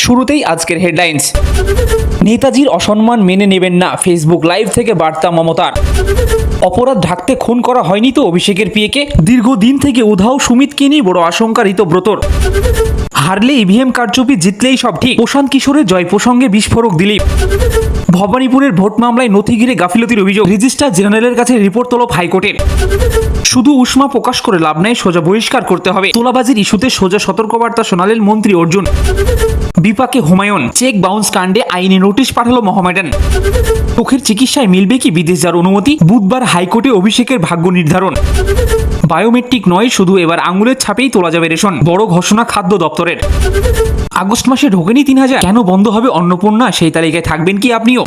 শুরুতেই আজকের হেডলাইন্স। নেতাজির অসম্মান মেনে নেবেন না, ফেসবুক লাইভ থেকে বার্তা মমতার। অপরাধ ঢাকতে খুন করা হয়নি তো অভিষেকের পিএকে? দীর্ঘদিন থেকে উধাও সুমিতকে নিয়ে বড় আশঙ্কা ঋতব্রতর। হারলে ইভিএম কারচুপি, জিতলেই সব ঠিক। প্রশান্ত কিশোরের জয় প্রসঙ্গে বিস্ফোরক দিলীপ। ভবানীপুরের ভোট মামলায় নথি ঘিরে গাফিলতির অভিযোগ, রেজিস্ট্রার জেনারেলের কাছে রিপোর্ট তলব হাইকোর্টের। শুধু উষ্মা প্রকাশ করে লাভ নেই, সোজা বহিষ্কার করতে হবে। তোলাবাজির ইস্যুতে সোজা সতর্কবার্তা শোনালেন মন্ত্রী অর্জুন। বিপাকে হুমায়ুন, চেক বাউন্স কাণ্ডে আইনি নোটিশ পাঠালো মোহামেডান। চোখের চিকিৎসায় মিলবে কি বিদেশ যাওয়ার অনুমতি? বুধবার হাইকোর্টে অভিষেকের ভাগ্য নির্ধারণ। বায়োমেট্রিক নয়, শুধু এবার আঙুলের ছাপেই তোলা যাবে রেশন, বড় ঘোষণা খাদ্য দপ্তরের। আগস্ট মাসে ঢোকেনি ৩,০০০, কেন বন্ধ হবে অন্নপূর্ণা? সেই তালিকায় থাকবেন কি আপনিও?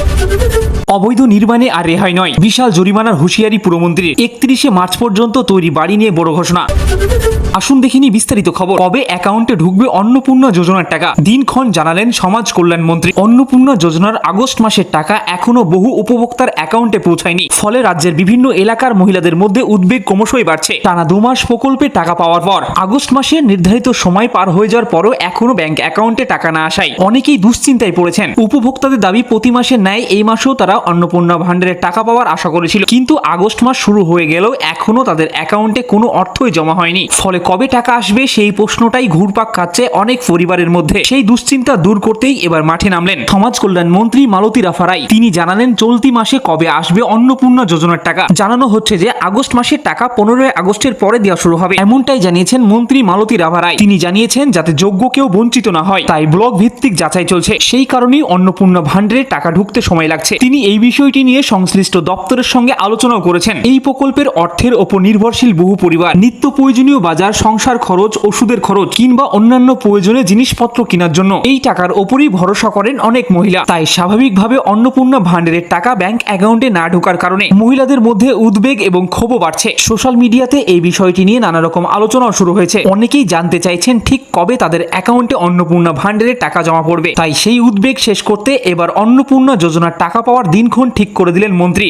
অবৈধ নির্মাণে আর রেহাই নয়, বিশাল জরিমানার হুঁশিয়ারি পুরমন্ত্রীর। ৩১শে মার্চ পর্যন্ত তৈরি বাড়ি নিয়ে বড় ঘোষণা। আসুন দেখিনি বিস্তারিত খবর। কবে অ্যাকাউন্টে ঢুকবে অন্নপূর্ণা যোজনার টাকা? দিনক্ষণ জানালেন সমাজ কল্যাণ মন্ত্রী। অন্নপূর্ণা যোজনার আগস্ট মাসের টাকা এখনো বহু উপভোক্তার অ্যাকাউন্টে পৌঁছায়নি। ফলে রাজ্যের বিভিন্ন এলাকার মহিলাদের মধ্যে উদ্বেগ ক্রমশই বাড়ছে। টানা ২ মাস প্রকল্পে টাকা পাওয়ার পর আগস্ট মাসের নির্ধারিত সময় পার হয়ে যাওয়ার পরও এখনো ব্যাংক অ্যাকাউন্টে টাকা না আসায় অনেকেই দুশ্চিন্তায় পড়েছেন। উপভোক্তাদের দাবি, প্রতি মাসের ন্যায় এই মাসেও তারা অন্নপূর্ণা ভান্ডারের টাকা পাওয়ার আশা করেছিল, কিন্তু আগস্ট মাস শুরু হয়ে গেলেও এখনো তাদের অ্যাকাউন্টে কোনো অর্থই জমা হয়নি। ফলে কবে টাকা আসবে সেই প্রশ্নটাই ঘুরপাক খাচ্ছে অনেক পরিবারের মধ্যে। সেই দুশ্চিন্তা দূর করতেই এবার মাঠে নামলেন সমাজ কল্যাণ মন্ত্রী মালতী রাফারাই। তিনি জানালেন চলতি মাসে কবে আসবে অন্নপূর্ণা যোজনার টাকা। জানানো হচ্ছে যে আগস্ট মাসের টাকা ১৫ আগস্টের পরে দেওয়া শুরু হবে, এমনটাই জানিয়েছেন মন্ত্রী মালতী রাফারাই। তিনি জানিয়েছেন যাতে যোগ্য কেউ বঞ্চিত না হয়, তাই ব্লক ভিত্তিক যাচাই চলছে। সেই কারণেই অন্নপূর্ণা ভান্ডারে টাকা ঢুকতে সময় লাগছে। তিনি এই বিষয়টি নিয়ে সংশ্লিষ্ট দপ্তরের সঙ্গে আলোচনাও করেছেন। এই প্রকল্পের অর্থের ওপর নির্ভরশীল বহু পরিবার। নিত্য প্রয়োজনীয় বাজার, সংসার খরচ, ওষুধের খরচ কিংবা অন্যান্য প্রয়োজনীয় জিনিসপত্র কেনার জন্য এই টাকার ওপরই ভরসা করেন অনেক মহিলা। তাই স্বাভাবিকভাবে অন্নপূর্ণা ভান্ডারের টাকা ব্যাংক অ্যাকাউন্টে না ঢোকার কারণে মহিলাদের মধ্যে উদ্বেগ এবং ক্ষোভও বাড়ছে। সোশ্যাল মিডিয়াতে এই বিষয়টি নিয়ে নানা রকম আলোচনাও শুরু হয়েছে। অনেকেই জানতে চাইছেন ঠিক কবে তাদের অ্যাকাউন্টে অন্নপূর্ণা ভান্ডারের টাকা জমা পড়বে। তাই সেই উদ্বেগ শেষ করতে এবার অন্নপূর্ণা যোজনার টাকা পাওয়ার দিনক্ষণ ঠিক করে দিলেন মন্ত্রী।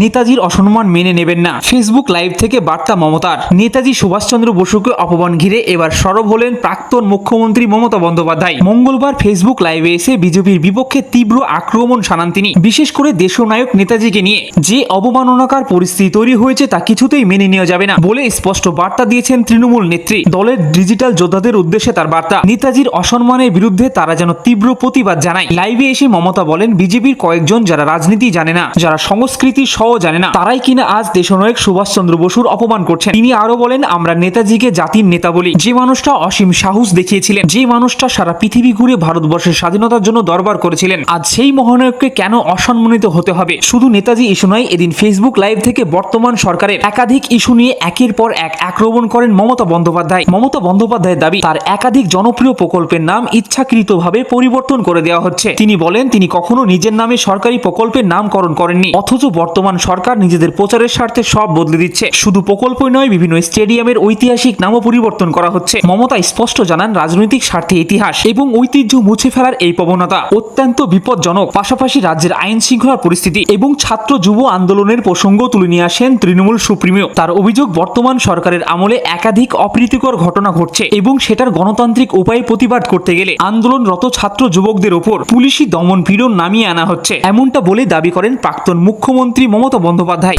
নেতাজির অসম্মান মেনে নেবেন না, ফেসবুক লাইভ থেকে বার্তা মমতার। নেতাজি সুভাষচন্দ্র বসুকে অপমান ঘিরে এবার সরব হলেন প্রাক্তন মুখ্যমন্ত্রী মমতা বন্দ্যোপাধ্যায়। মঙ্গলবার ফেসবুক লাইভে এসে বিজেপির বিপক্ষে তীব্র আক্রমণ শানান তিনি। বিশেষ করে দেশনায়ক নেতাজিকে নিয়ে যে অবমাননাকর পরিস্থিতি তৈরি হয়েছে তা কিছুতেই মেনে নেওয়া যাবে না বলে স্পষ্ট বার্তা দিয়েছেন তৃণমূল নেত্রী। দলের ডিজিটাল যোদ্ধাদের উদ্দেশ্যে তার বার্তা, নেতাজির অসম্মানের বিরুদ্ধে তারা যেন তীব্র প্রতিবাদ জানায়। লাইভে এসে মমতা বলেন, বিজেপির কয়েকজন যারা রাজনীতি জানে না, যারা সংস্কৃতি সহ জানে না, তারাই কিনা আজ দেশনায়ক সুভাষচন্দ্র বসুর অপমান করছেন। তিনি আরো বলেন, আমরা নেতাজিকে জাতির নেতা বলি। যে মানুষটা অসীম সাহস দেখিয়েছিলেন, যে মানুষটা সারা পৃথিবী ঘুরে ভারতবর্ষের স্বাধীনতার জন্য দরবার করেছিলেন, আজ সেই মহানায়ককে কেন অসম্মানিত হতে হবে? শুধু নেতাজি ইস্যু নয়, এদিন ফেসবুক লাইভ থেকে বর্তমান সরকারের একাধিক ইস্যু নিয়ে একের পর এক আক্রমণ করেন মমতা বন্দ্যোপাধ্যায়। মমতা বন্দ্যোপাধ্যায়ের দাবি, তার একাধিক জনপ্রিয় প্রকল্পের নাম ইচ্ছাকৃতভাবে পরিবর্তন করে দেওয়া হচ্ছে। তিনি বলেন, তিনি কখনো নিজের নামে সরকারি প্রকল্পের নামকরণ করেননি, অথচ বর্তমান সরকার নিজেদের প্রচারের স্বার্থে সব বদলে দিচ্ছে। শুধু প্রকল্পই নয়, বিভিন্ন স্টেডিয়ামের ঐতিহাসিক নামও পরিবর্তন করা হচ্ছে। মমতা স্পষ্ট জানান, রাজনৈতিক স্বার্থে ইতিহাস এবং ঐতিহ্য মুছে ফেলার এই প্রবণতা অত্যন্ত বিপজ্জনক। পাশাপাশি রাজ্যের আইন শৃঙ্খলার পরিস্থিতি এবং ছাত্র যুব আন্দোলনের প্রসঙ্গ তুলে নিয়ে আসেন তৃণমূল সুপ্রিমো। তার অভিযোগ, বর্তমান সরকারের আমলে একাধিক অপ্রীতিকর ঘটনা ঘটছে এবং সেটার গণতান্ত্রিক উপায়ে প্রতিবাদ করতে গেলে আন্দোলনরত ছাত্র যুবকদের ওপর পুলিশি দমন পীড়ন নামিয়ে আনা হচ্ছে, এমনটা বলে দাবি করেন প্রাক্তন মুখ্যমন্ত্রী মমতা বন্দ্যোপাধ্যায়।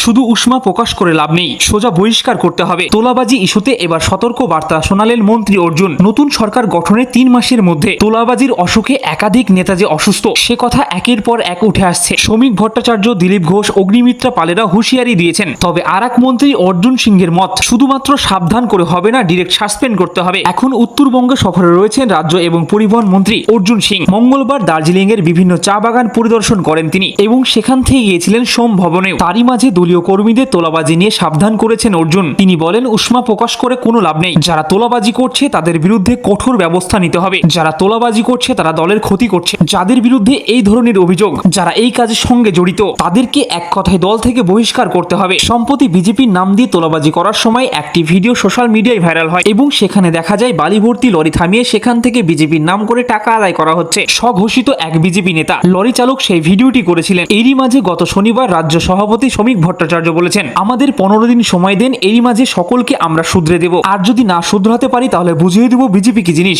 শুধু উষ্মা প্রকাশ করে লাভ নেই, সোজা বহিষ্কার করতে হবে। তোলাবাজি ইস্যুতে এবার সতর্ক বার্তা শোনালেন মন্ত্রী অর্জুন। নতুন সরকার গঠনের ৩ মাসের মধ্যে তোলাবাজির অসুখে একাধিক নেতা যে অসুস্থ সে কথা একের পর এক উঠে আসছে। শ্রমিক ভট্টাচার্য, দিলীপ ঘোষ, অগ্নিমিত্রা পালেরা হুঁশিয়ারি দিয়েছেন। তবে আর এক মন্ত্রী অর্জুন সিংহের মত, শুধুমাত্র সাবধান করে হবে না, ডিরেক্ট সাসপেন্ড করতে হবে। এখন উত্তরবঙ্গে সফরে রয়েছেন রাজ্য এবং পরিবহন মন্ত্রী অর্জুন সিং। মঙ্গলবার দার্জিলিং এর বিভিন্ন চা বাগান পরিদর্শন করেন তিনি এবং সেখান থেকে গিয়েছিলেন সোম ভবনেও। তারই মাঝে দলীয় কর্মীদের তোলাবাজি নিয়ে সাবধান করেছেন অর্জুন। তিনি বলেন, উষ্মা প্রকাশ করে কোনো লাভ নেই। যারা তোলাবাজি করছে তাদের বিরুদ্ধে কঠোর ব্যবস্থা নিতে হবে। যারা তোলাবাজি করছে তারা দলের ক্ষতি করছে। যাদের বিরুদ্ধে এই ধরনের অভিযোগ, যারা এই কাজের সঙ্গে জড়িত, তাদেরকে এক কথায় দল থেকে বহিষ্কার করতে হবে। সম্প্রতি বিজেপির নাম দিয়ে তোলাবাজি করার সময় একটি ভিডিও সোশ্যাল মিডিয়ায় ভাইরাল হয় এবং সেখানে দেখা যায় বালি ভর্তি লরি থামিয়ে সেখান থেকে বিজেপির নাম করে টাকা আদায় করা হচ্ছে। স্বঘোষিত এক বিজেপি নেতা লরি চালক সেই ভিডিওটি করেছিলেন। এরই মাঝে গত শনিবার রাজ্য সভাপতি শ্রমিক ভট্টাচার্য বলেছেন, আমাদের 15 দিন সময় দেন, এরই মাঝে সকলকে আমরা শুধরে দেব, আর যদি না শুধরাতে পারি তাহলে বুঝিয়ে দেব বিজেপি কি জিনিস।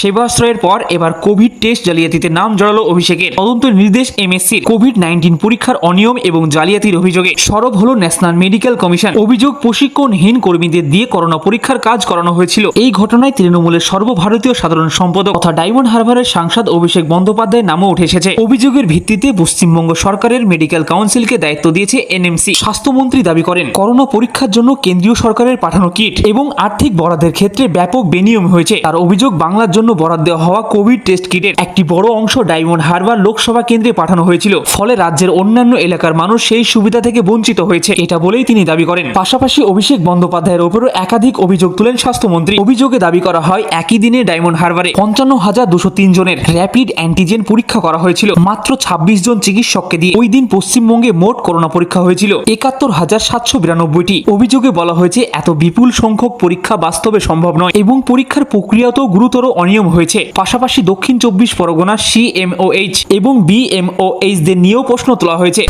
সেবাশ্রয়ের পর এবার কোভিড টেস্ট জালিয়াতিতে নাম জড়ালো অভিষেকের। তদন্ত নির্দেশ এমএসসির। কোভিড-19 পরীক্ষার অনিয়ম এবং জালিয়াতির অভিযোগে সরব হলো ন্যাশনাল মেডিকেল কমিশন। অভিযোগ, প্রশিক্ষণহীন কর্মীদের দিয়ে করোনা পরীক্ষার কাজ করানো হয়েছিল। এই ঘটনায় তৃণমূলের সর্বভারতীয় সাধারণ সম্পাদক তথা ডায়মন্ড হারবারের সাংসদ অভিষেক বন্দ্যোপাধ্যায়ের নামও উঠে এসেছে। অভিযোগের ভিত্তিতে পশ্চিমবঙ্গ সরকারের মেডিকেল কাউন্সিলকে দায়িত্ব দিয়েছে এনএমসি। স্বাস্থ্যমন্ত্রী দাবি করেন, করোনা পরীক্ষার জন্য কেন্দ্রীয় সরকারের পাঠানো কিট এবং আর্থিক বরাদ্দের ক্ষেত্রে ব্যাপক বেনিয়ম হয়েছে। তার অভিযোগ, বাংলার জন্য বরাদ্দ হওয়া কোভিড টেস্ট কিটের একটি বড় অংশ ডায়মন্ড হারবার লোকসভা কেন্দ্রে পাঠানো হয়েছিল, ফলে রাজ্যের অন্যান্য এলাকার মানুষ সেই সুবিধা থেকে বঞ্চিত হয়েছে, এটা বলেই তিনি দাবি করেন। পাশাপাশি অভিষেক বন্দ্যোপাধ্যায়ের ওপরও একাধিক অভিযোগ তুলেন স্বাস্থ্যমন্ত্রী। অভিযোগে দাবি করা হয়, একই দিনে ডায়মন্ড হারবারে 55,203 জনের র্যাপিড অ্যান্টিজেন পরীক্ষা করা হয়েছিল। মাত্র 26 জন চিকিৎসককে দিয়ে ওই দিন পশ্চিমবঙ্গে মোট করোনা পরীক্ষা হয়েছিল 71,792টি। অভিযোগে বলা হয়েছে, এত বিপুল সংখ্যক পরীক্ষা বাস্তবে সম্ভব নয় এবং পরীক্ষার প্রক্রিয়াতেও গুরুতর অনিয়ম হয়েছে। পাশাপাশি দক্ষিণ 24 পরগনার সিএমওএইচ এবং বিএমওএইচ দের নিয়েও প্রশ্ন তোলা হয়েছে।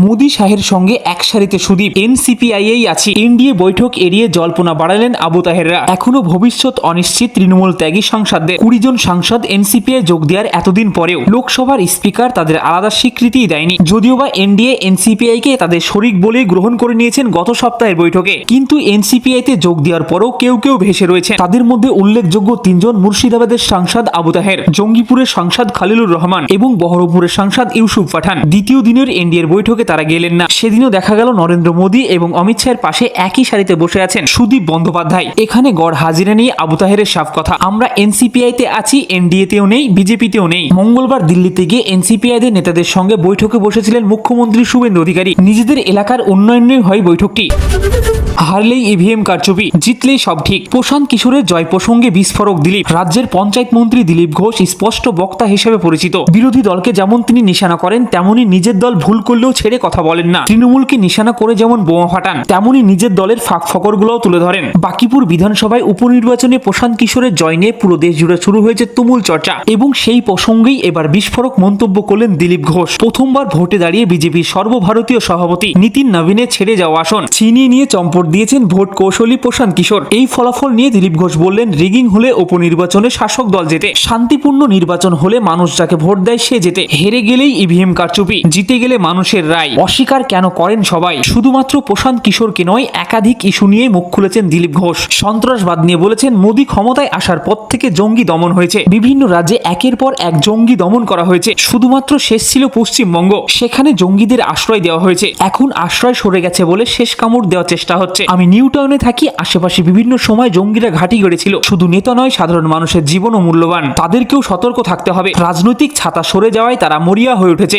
মোদি শাহের সঙ্গে এক সারিতে সুদীপ, এনসিপিআই আছি। এনডিএ বৈঠক এড়িয়ে জল্পনা বাড়ালেন আবু তাহেররা। এখনো ভবিষ্যৎ অনিশ্চিত তৃণমূল ত্যাগী সাংসদদের। 20 জন সাংসদ এনসিপিআই যোগ দেওয়ার এতদিন পরেও লোকসভার স্পিকার তাদের আলাদা স্বীকৃতিই দেয়নি। যদিও বা এনডিএ এনসিপিআই কে তাদের শরিক বলেই গ্রহণ করে নিয়েছেন গত সপ্তাহের বৈঠকে, কিন্তু এনসিপিআই তে যোগ দেওয়ার পরেও কেউ কেউ ভেসে রয়েছে। তাদের মধ্যে উল্লেখযোগ্য 3 জন মুর্শিদাবাদের সাংসদ আবু তাহের, জঙ্গিপুরের সাংসদ খালিলুর রহমান এবং বহরমপুরের সাংসদ ইউসুফ পাঠান। দ্বিতীয় দিনের এনডিএর বৈঠকে তারা গেলেন না। সেদিনও দেখা গেল নরেন্দ্র মোদী এবং অমিত শাহের পাশে একই সারিতে বসে আছেন সুদীপ বন্দ্যোপাধ্যায়। এখানে গড় হাজিরা নিয়ে আবু তাহেরের সাফ কথা, আমরা এনসিপিআই তে আছি, এনডিএ তেও নেই, বিজেপিতেও নেই। মঙ্গলবার দিল্লিতে গিয়ে এনসিপিআই দের নেতাদের সঙ্গে বৈঠকে বসেছিলেন মুখ্যমন্ত্রী শুভেন্দু অধিকারী। নিজেদের এলাকার উন্নয়নে হয় বৈঠকটি। হারলেই ইভিএম কারচুপি, জিতলেই সব ঠিক। প্রশান্ত কিশোরের জয় প্রসঙ্গে বিস্ফোরক দিলীপ। রাজ্যের পঞ্চায়েত মন্ত্রী দিলীপ ঘোষ স্পষ্ট বক্তা হিসেবে পরিচিত। বিরোধী দলকে যেমন তিনি নিশানা করেন, তেমনি নিজের দল ভুল করলেও ছেড়ে কথা বলেন না। তৃণমূলকে নিশানা করে যেমন বোমা ফাটান, তেমনি নিজের দলের ফাঁক ফকরগুলোও তুলে ধরেন। বাকিপুর বিধানসভায় উপনির্বাচনে প্রশান্ত কিশোরের জয় নিয়ে পুরো দেশ জুড়ে শুরু হয়েছে তুমুল চর্চা এবং সেই প্রসঙ্গেই এবার বিস্ফোরক মন্তব্য করলেন দিলীপ ঘোষ। প্রথমবার ভোটে দাঁড়িয়ে বিজেপির সর্বভারতীয় সভাপতি নীতিন নবীনের ছেড়ে যাওয়া আসন ছিনিয়ে নিয়ে চম্পট দিয়েছেন ভোট কৌশলী প্রশান্ত কিশোর। এই ফলাফল নিয়ে দিলীপ ঘোষ বললেন, রিগিং হলে উপনির্বাচনে শাসক দল জেতে, শান্তিপূর্ণ নির্বাচন হলে মানুষ যাকে ভোট দেয় সে জেতে, হেরে গেলেই ইভিএম কারচুপি, জিতে গেলে মানুষের রায়। অস্বীকার কেন করেন সবাই? শুধুমাত্র প্রশান্ত কিশোরকে নয়, একাধিক ইস্যু নিয়ে মুখ খুলেছেন দিলীপ ঘোষ। সন্ত্রাসবাদ নিয়ে বলেছেন, মোদী ক্ষমতায় আসার পর থেকে জঙ্গি দমন হয়েছে, বিভিন্ন রাজ্যে একের পর এক জঙ্গি দমন করা হয়েছে, শুধুমাত্র শেষ ছিল পশ্চিমবঙ্গ, সেখানে জঙ্গিদের আশ্রয় দেওয়া হয়েছে, এখন আশ্রয় সরে গেছে বলে শেষ কামড় দেওয়ার চেষ্টা হচ্ছে। আমি নিউ টাউনে থাকি, আশেপাশে বিভিন্ন সময় জঙ্গিরা ঘাঁটি গড়েছিল। শুধু নেতা নয়, সাধারণ মানুষের জীবনও মূল্যবান, তাদেরকেও সতর্ক থাকতে হবে। রাজনৈতিক ছাতা সরে যাওয়ায় তারা মরিয়া হয়ে উঠেছে।